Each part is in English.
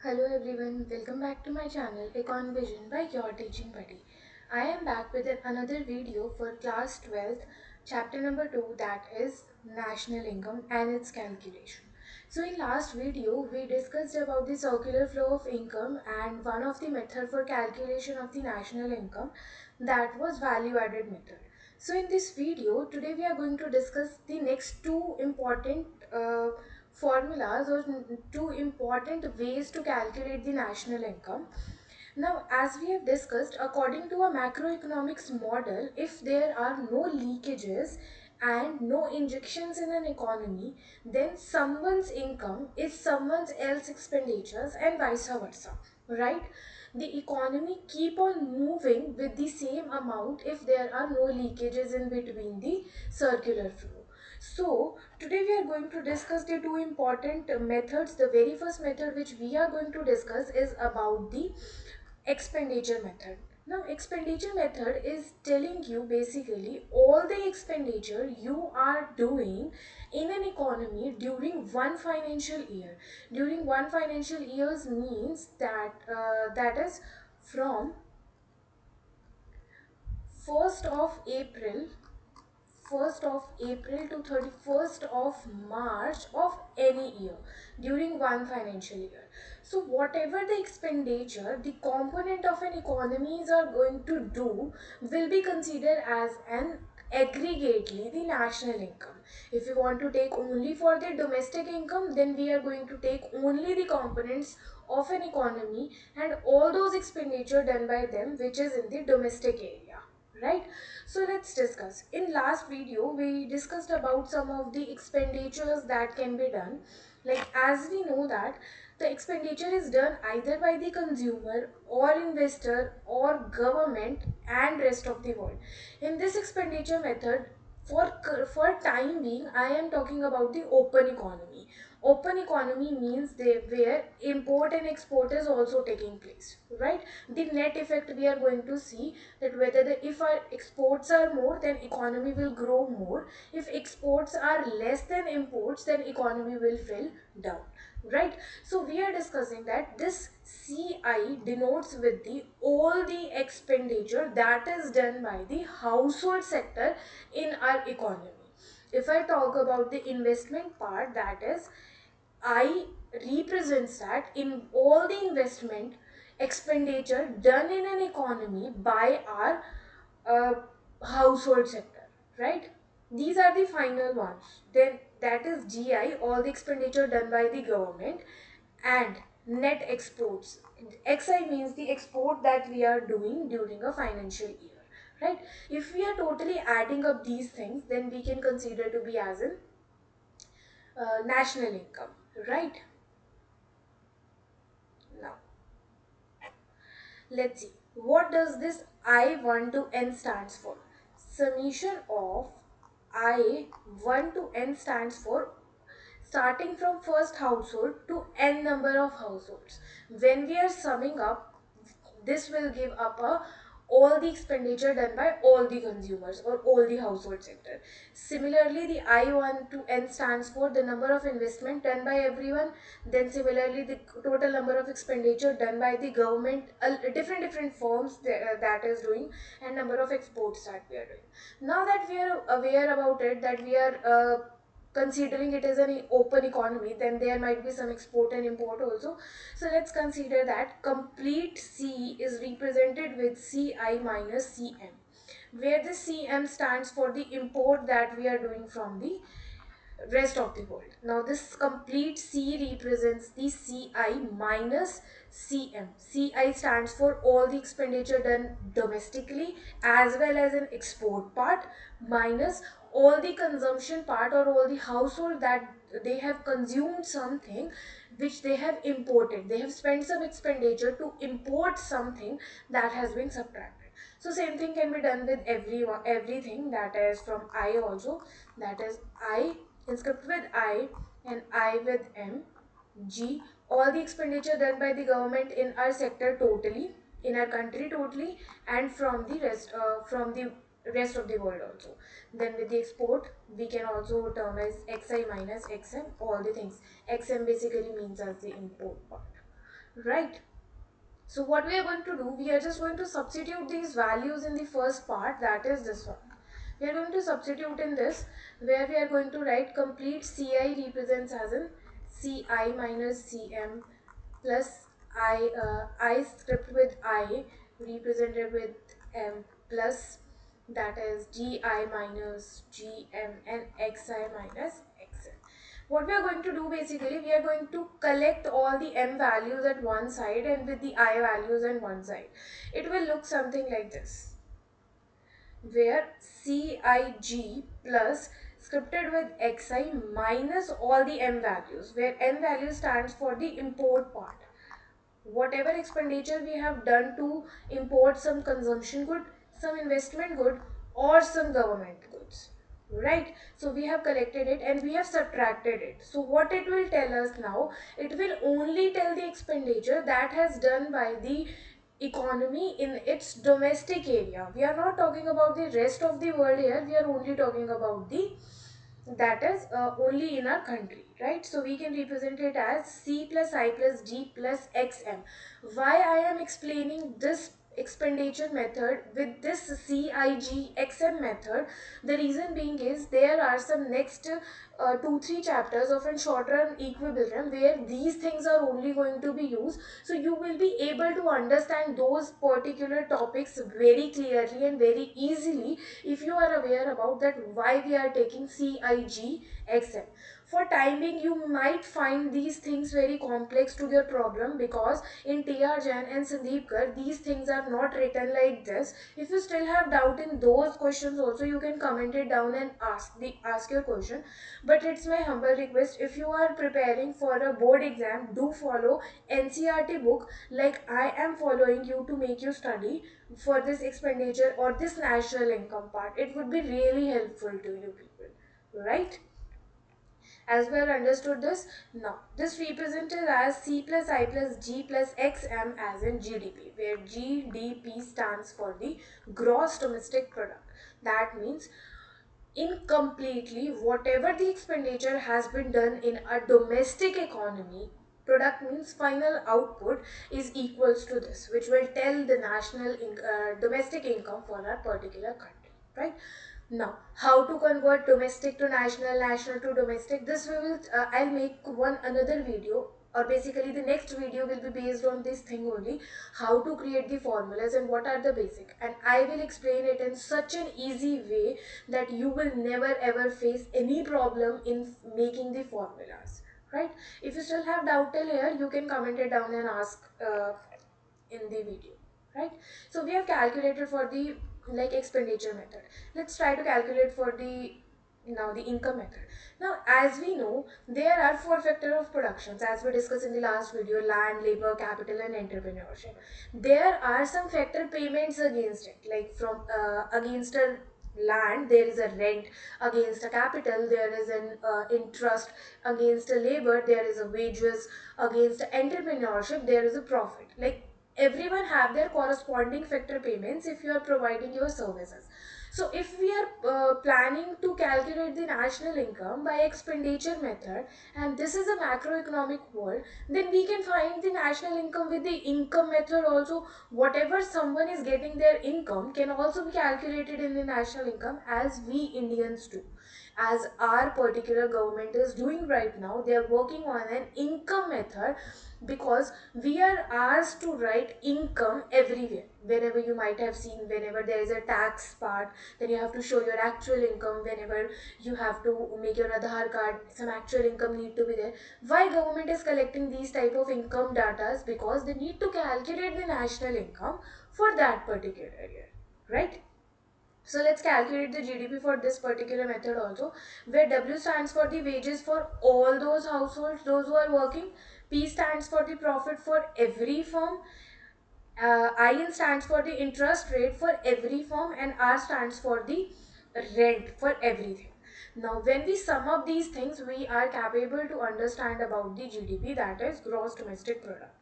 Hello everyone, welcome back to my channel Econ Vision by your teaching buddy. I am back with another video for class 12th, chapter number 2, that is national income and its calculation. So in last video we discussed about the circular flow of income and one of the method for calculation of the national income, that was value added method. So in this video today we are going to discuss the next two important formulas or two important ways to calculate the national income. Now, as we have discussed, according to a macroeconomics model, if there are no leakages and no injections in an economy, then someone's income is someone else's expenditures and vice versa, right? The economy keep on moving with the same amount if there are no leakages in between the circular flow. So today we are going to discuss the two important methods. The very first method which we are going to discuss is about the expenditure method. Now expenditure method is telling you basically all the expenditure you are doing in an economy during one financial year. During one financial years means that that is from 1st of April 1st of April to 31st of March of any year during one financial year. So whatever the expenditure the component of an economies are going to do will be considered as an aggregately the national income. If you want to take only for the domestic income, then we are going to take only the components of an economy and all those expenditure done by them which is in the domestic area, right? So let's discuss. In last video we discussed about some of the expenditures that can be done. Like, as we know that the expenditure is done either by the consumer or investor or government and rest of the world. In this expenditure method, for time being I am talking about the open economy. Open economy means they where import and export is also taking place, right? The net effect we are going to see that whether if our exports are more, then economy will grow more. If exports are less than imports, then economy will fall down, right? So we are discussing that this CI denotes with the all the expenditure that is done by the household sector in our economy. If I talk about the investment part, that is I represents that in all the investment expenditure done in an economy by our uh, household sector, right? These are the final ones. Then that is GI, all the expenditure done by the government, and net exports. XI means the export that we are doing during a financial year, right? If we are totally adding up these things, then we can consider to be as in national income, right? Now let's see, what does this I1 to N stands for? Summation of I1 to N stands for starting from first household to N number of households. When we are summing up, this will give up a all the expenditure done by all the consumers or all the household sector. Similarly, the I1 to N stands for the number of investment done by everyone. Then similarly, the total number of expenditure done by the government, different firms that is doing, and number of exports that we are doing. Now that we are aware about it, that we are considering it as an open economy, then there might be some export and import also. So let's consider that complete C is represented with CI minus CM, where the CM stands for the import that we are doing from the rest of the world. Now this complete C represents the CI minus CM. CI stands for all the expenditure done domestically as well as an export part, minus all the consumption part or all the household that they have consumed something which they have imported. They have spent some expenditure to import something that has been subtracted. So same thing can be done with everything, that is from I also, that is I inscript with I and I with M. G, all the expenditure done by the government in our sector totally, in our country totally, and from the rest of the world also. Then with the export, we can also term as XI minus XM, all the things. XM basically means as the import part. right? So what we are going to do, we are just going to substitute these values in the first part, that is this one. We are going to substitute in this, where we are going to write complete Ci represents as in Ci minus Cm plus I script with I represented with M plus, that is Gi minus Gm and Xi minus Xn. What we are going to do basically, we are going to collect all the M values at one side and with the I values on one side. It will look something like this, where Cig plus scripted with Xi minus all the M values, where M value stands for the import part. Whatever expenditure we have done to import some consumption good, some investment good, or some government goods, right? So we have collected it and we have subtracted it. So what it will tell us now, it will only tell the expenditure that has done by the economy in its domestic area. We are not talking about the rest of the world here, we are only talking about the, that is only in our country, right? So we can represent it as C plus I plus D plus XM. Why I am explaining this expenditure method with this CIGXM method, the reason being is there are some next 2-3 chapters of a short run equilibrium where these things are only going to be used, so you will be able to understand those particular topics very clearly and very easily if you are aware about that why we are taking CIGXM. For time being, you might find these things very complex to your problem because in TR Jain and Sandeep Kar, these things are not written like this. If you still have doubt in those questions also, you can comment it down and ask your question. But it's my humble request, if you are preparing for a board exam, do follow NCRT book like I am following you to make you study for this expenditure or this national income part. It would be really helpful to you people, right? As well understood this, now this represented as C plus I plus G plus XM as in GDP, where GDP stands for the gross domestic product. That means incompletely whatever the expenditure has been done in a domestic economy, product means final output, is equals to this, which will tell the domestic income for a particular country, right? Now how to convert domestic to national, national to domestic, this we will I'll make one another video, or basically the next video will be based on this thing only, how to create the formulas and what are the basic, and I will explain it in such an easy way that you will never ever face any problem in making the formulas, right? If you still have doubt till here, you can comment it down and ask in the video, right? So we have calculated for the like expenditure method. Let's try to calculate for the now the income method. Now as we know, there are four factors of productions as we discussed in the last video: land, labor, capital and entrepreneurship. There are some factor payments against it, like from against a land there is a rent, against a capital there is an interest, against a labor there is a wages, against entrepreneurship there is a profit. Like everyone have their corresponding factor payments if you are providing your services. So if we are planning to calculate the national income by expenditure method, and this is a macroeconomic world, then we can find the national income with the income method also. Whatever someone is getting their income can also be calculated in the national income, as we Indians do, as our particular government is doing right now. They are working on an income method because we are asked to write income everywhere. Whenever you might have seen, whenever there is a tax part, then you have to show your actual income. Whenever you have to make your Aadhaar card, some actual income need to be there. Why government is collecting these type of income data? Because they need to calculate the national income for that particular year, right? So let's calculate the GDP for this particular method also, where W stands for the wages for all those households, those who are working. P stands for the profit for every firm. IN stands for the interest rate for every firm, and R stands for the rent for everything. Now, when we sum up these things, we are capable to understand about the GDP, that is gross domestic product,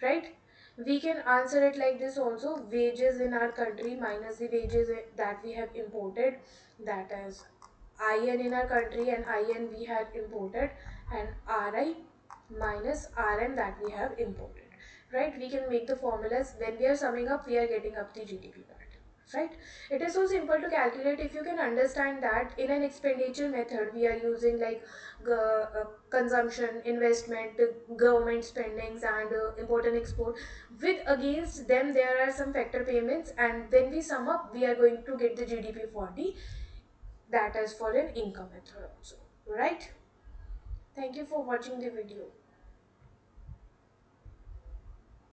right? We can answer it like this also: wages in our country minus the wages that we have imported, that is IN in our country and IN we have imported, and RI minus RM that we have imported. right? We can make the formulas. When we are summing up, we are getting up the GDP part, right? It is so simple to calculate. If you can understand that in an expenditure method we are using like consumption, investment, government spendings, and import and export. With against them there are some factor payments, and when we sum up we are going to get the GDP 40. That is for an income method also, right? Thank you for watching the video.